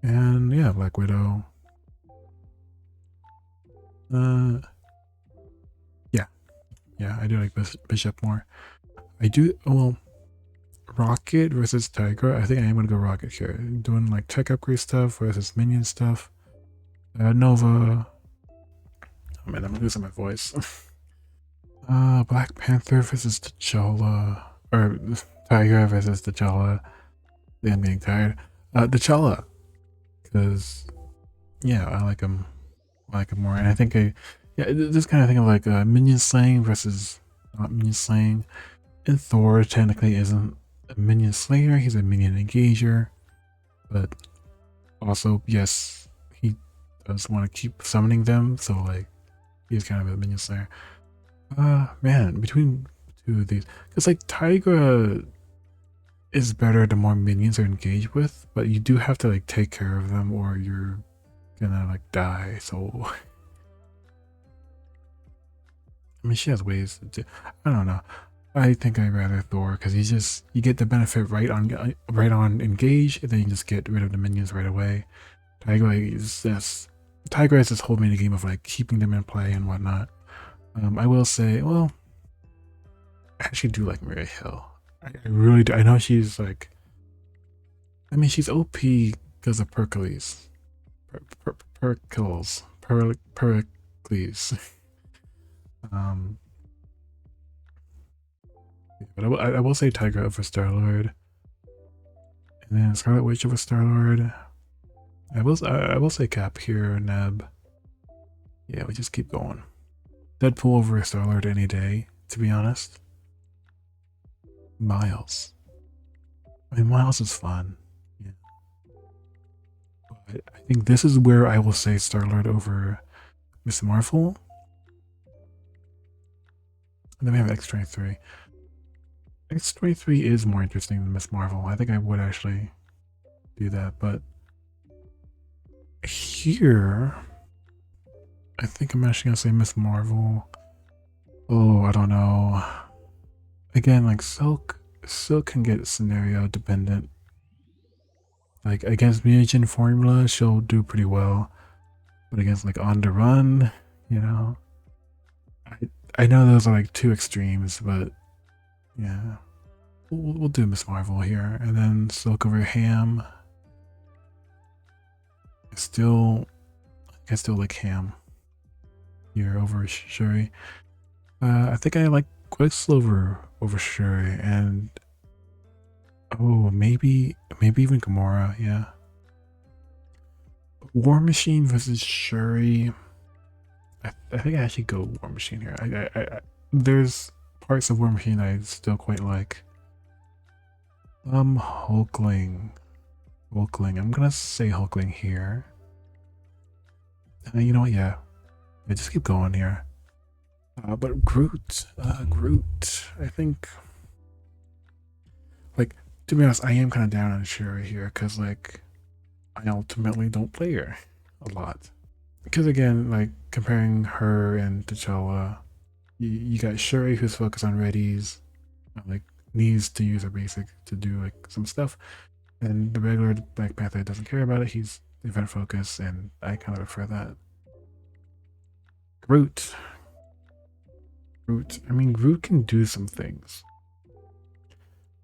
And yeah, Black Widow. Yeah. Yeah, I do like Bishop more. I do, well, Rocket versus Tiger. I think I am gonna go Rocket here. Doing like tech upgrade stuff versus minion stuff. Nova. Oh man, I'm losing my voice. Black Panther versus T'Challa. Or Tiger versus T'Challa. I think I'm getting tired. T'Challa. Because, yeah, I like him. I like him more. And I think this kind of thing of like minion slaying versus not minion slaying. And Thor technically isn't a minion slayer, he's a minion engager. But also, yes, he does want to keep summoning them, so like he's kind of a minion slayer. Man, between two of these, because like Tigra is better the more minions are engaged with, but you do have to like take care of them or you're gonna like die. So I mean, she has ways to I don't know. I think I'd rather Thor because you get the benefit right on engage, and then you just get rid of the minions right away. Tigra is this whole mini game of like keeping them in play and whatnot. I will say, well, I actually do like Maria Hill. I really do. I know she's like, I mean, she's OP because of Hercules. Hercules. Pericles. But I will say Tigra over Star-Lord. And then Scarlet Witch over Star-Lord. I will say Cap here, Neb. Yeah, we just keep going. Deadpool over Star-Lord any day, to be honest. Miles. I mean, Miles is fun. Yeah. But I think this is where I will say Star-Lord over Miss Marvel. And then we have X-23. X-23 is more interesting than Miss Marvel. I think I would actually do that, but here, I think I'm actually gonna say Miss Marvel. Oh, I don't know. Again, like Silk can get scenario dependent. Like against Mugen Formula, she'll do pretty well, but against like On the Run, you know, I know those are like two extremes, but yeah, we'll do Miss Marvel here, and then Silk over Ham. I still like Ham here over Shuri. I think I like Quicksilver over Shuri, and oh, maybe even Gamora. Yeah. War Machine versus Shuri. I think I actually go War Machine here. There's parts of War Machine I still quite like. Hulkling. I'm gonna say Hulkling here. You know what? Yeah, just keep going here. But Groot. I think, like, to be honest, I am kind of down on Shuri here because, like, I ultimately don't play her a lot. Because again, like comparing her and T'Challa, you got Shuri who's focused on readies, like needs to use her basic to do like some stuff, and the regular Black Panther doesn't care about it. He's event focused, and I kind of prefer that. Groot. I mean, Groot can do some things.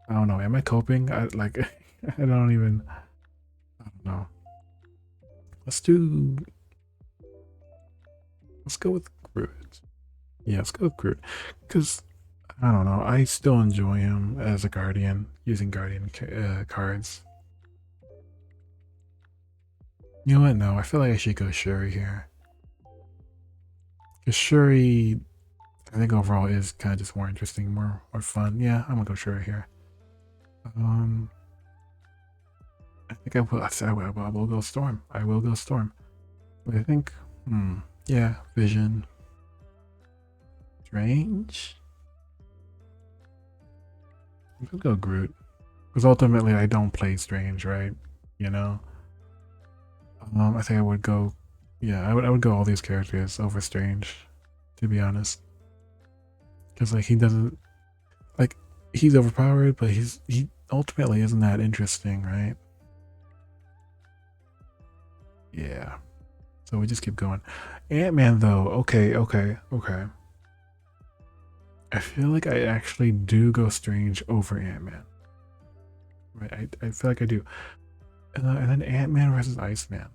I don't know. Am I coping? I like. I don't even. I don't know. Let's go with Groot. Yeah, let's go with Groot. Because, I don't know, I still enjoy him as a Guardian, using Guardian cards. You know what? No, I feel like I should go Shuri here. Because Shuri, I think overall is kind of just more interesting, more fun. Yeah, I'm gonna go Shuri here. I think I will go Storm. I will go Storm. But I think, yeah, Vision. Strange? I'm gonna go Groot. Because ultimately, I don't play Strange, right? You know, I think I would go, yeah, I would go all these characters over Strange, to be honest. Because like he doesn't like he's overpowered, but he ultimately isn't that interesting, right? Yeah. So we just keep going. Ant-Man though, okay. I feel like I actually do go Strange over Ant-Man. Right, I feel like I do. And then Ant-Man versus Iceman.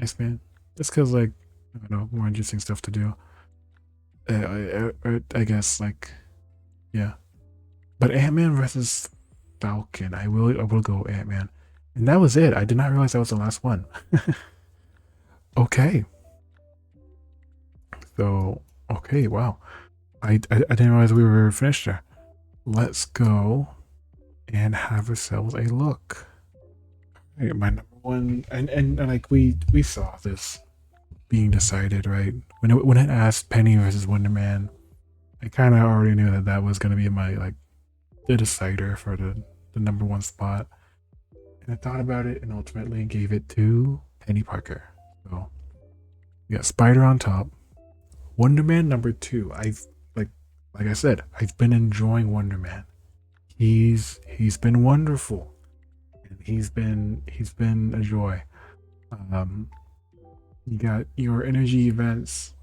Iceman, just because like I don't know, more interesting stuff to do. I guess like yeah, but Ant-Man versus Falcon, I will go Ant-Man, and that was it. I did not realize that was the last one. Okay, so okay, wow, I didn't realize we were finished there. Let's go and have ourselves a look. Right, my number one, and like we saw this being decided, right? When it asked Penny versus Wonder Man, I kind of already knew that that was going to be my like the decider for the number one spot. And I thought about it and ultimately gave it to Penny Parker. So we got Spider on top. Wonder Man number two. I've like I said, I've been enjoying Wonder Man. He's been wonderful. And he's been a joy. Um, you got your energy events.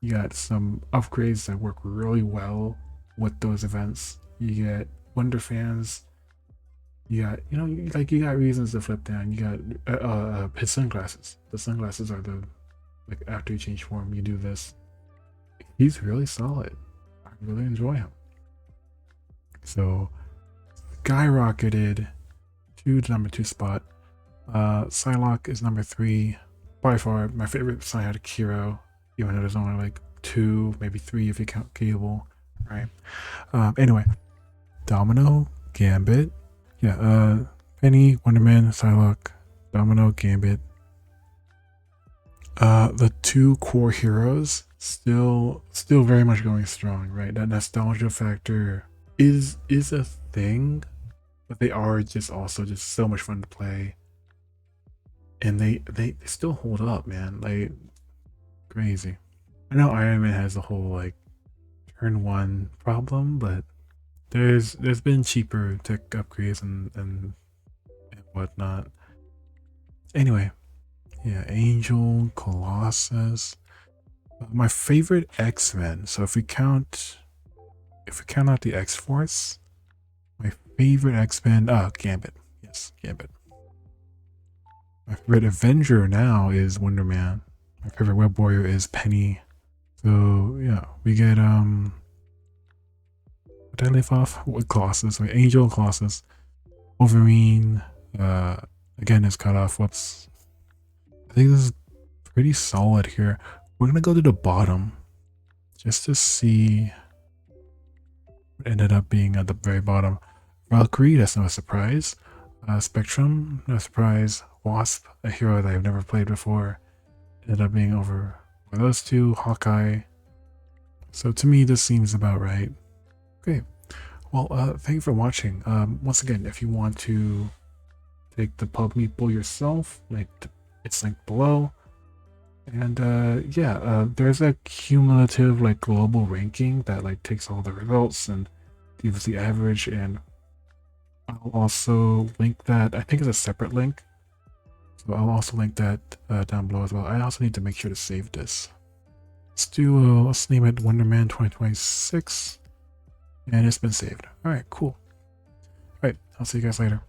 You got some upgrades that work really well with those events. You get Wonder fans. You got you got reasons to flip down. You got his sunglasses. The sunglasses are the like after you change form, you do this. He's really solid. I really enjoy him. So skyrocketed to the number two spot. Psylocke is number three. By far my favorite Psychotic hero, even though there's only like two, maybe three if you count Cable. Right. Anyway, Domino, Gambit. Yeah, Penny, Wonder Man, Psylocke, Domino, Gambit. The two core heroes still very much going strong, right? That nostalgia factor is a thing, but they are just also just so much fun to play. And they still hold up, man. Like crazy. I know Iron Man has the whole like turn one problem, but there's been cheaper tech upgrades and whatnot. Anyway, yeah, Angel, Colossus. My favorite X-Men. So if we count out the X-Force, my favorite X-Men, Gambit. Yes, Gambit. My favorite Avenger now is Wonder Man. My favorite Web Warrior is Penny. So yeah, we get what did I leave off? With Colossus, like Angel, Colossus, Wolverine. Again, is cut off. Whoops. I think this is pretty solid here. We're gonna go to the bottom just to see what ended up being at the very bottom. Valkyrie, that's no surprise. Spectrum, no surprise. Wasp, a hero that I've never played before, ended up being over those two. Hawkeye. So to me, this seems about right. Okay. Well, thank you for watching. Once again, if you want to take the pubmeeple yourself, it's linked below. And yeah, there's a cumulative like global ranking that like takes all the results and gives the average, and I'll also link that. I think it's a separate link, so I'll also link that down below as well. I also need to make sure to save this. Let's name it Wonder Man 2026, and it's been saved. All right, cool. All right, I'll see you guys later.